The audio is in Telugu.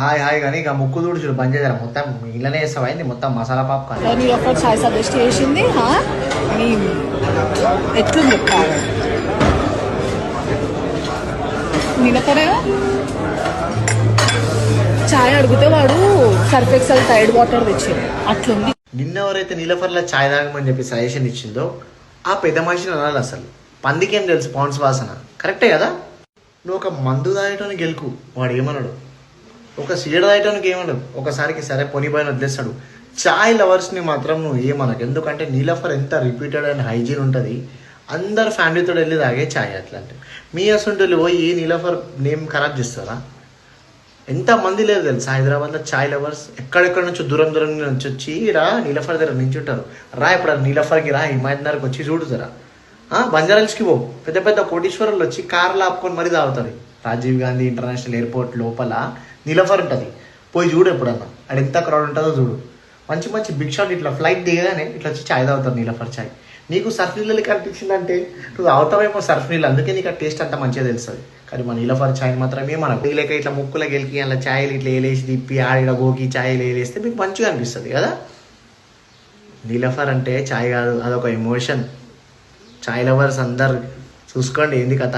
హాయ్ హాయ్ కానీ ఇక ముక్కు తుడుచుడు బంద్ చేశారు మొత్తం ఇళ్ళనే వేస్తావా అయింది మొత్తం మసాలా పాప్కార్న్ నీ ఒక్క చాయ్ సజెస్ట్ చేసింది ఎట్లుంది నిలకడే చాయ్ అడిగితే వాడు సర్ఫ్ ఎక్సెల్ టైడ్ వాటర్ తెచ్చింది అట్లుంది. నిన్న ఎవరైతే నీలఫర్లో చాయ్ తాగమని చెప్పి సజెషన్ ఇచ్చిందో ఆ పెద్ద మనిషిని అనాలి. అసలు పందికేం తెలుసు పౌన్స్ వాసన కరెక్టే కదా. నువ్వు ఒక మందు తాగటానికి గెలుకు వాడు ఏమన్నాడు, ఒక సీడ తాగటానికి ఏమన్నాడు, ఒకసారికి సరే పొనిపోయిన వదిలేస్తాడు. చాయ్ లవర్స్ని మాత్రం నువ్వు ఏమనకు, ఎందుకంటే నీలఫర్ ఎంత రిపీటెడ్ అండ్ హైజీన్ ఉంటుంది. అందరు ఫ్యామిలీతో వెళ్ళి తాగే చాయ్ అట్లాంటి మీ అసంటోళ్ళు పోయి నీలఫర్ నేమ్ ఖరాబ్ చేస్తారా? ఎంతమంది లేదు తెలుసా హైదరాబాద్లో చాయ్ లవర్స్, ఎక్కడెక్కడ నుంచో దూరం దూరం నుంచి వచ్చి రా నీలఫర్ దగ్గర నించుంటారు. రా ఇప్పుడు నీలఫర్కి రా, హిమాయత్నగర్కి వచ్చి చూడుతారా, బంజారాల్స్కి పో, పెద్ద పెద్ద కోటీశ్వరులు వచ్చి కార్లు ఆపుకొని మరీ తాగుతారు. రాజీవ్ గాంధీ ఇంటర్నేషనల్ ఎయిర్పోర్ట్ లోపల నీలఫర్ ఉంటుంది, పోయి చూడు ఎప్పుడన్నా, అక్కడ ఎంత క్రౌడ్ ఉంటుందో చూడు. మంచి మంచి బిగ్ షాట్ ఇట్లా ఫ్లైట్ దిగగానే ఇట్లా వచ్చి చాయ్ తాగుతారు నీలఫర్ చాయ్. నీకు సర్ఫ్ నీళ్ళకి కనిపించిందంటే నువ్వు తాగుతావేమో సర్ఫ్ నీళ్ళు, అందుకే నీకు ఆ టేస్ట్ అంతా మంచిగా తెలుస్తుంది. కానీ మన నీలఫర్ చాయ్ మాత్రమే మనకు లేక ఇట్లా ముక్కులకి గెలికి అలా చాయలు ఇట్లా వేలేసి తిప్పి ఆడిడ గోకి చాయలు వేలేస్తే మీకు మంచిగా అనిపిస్తుంది కదా. నీలఫర్ అంటే చాయ్ కాదు, అదొక ఎమోషన్. చాయ్ లవర్స్ అందరు చూసుకోండి ఏంది కథ.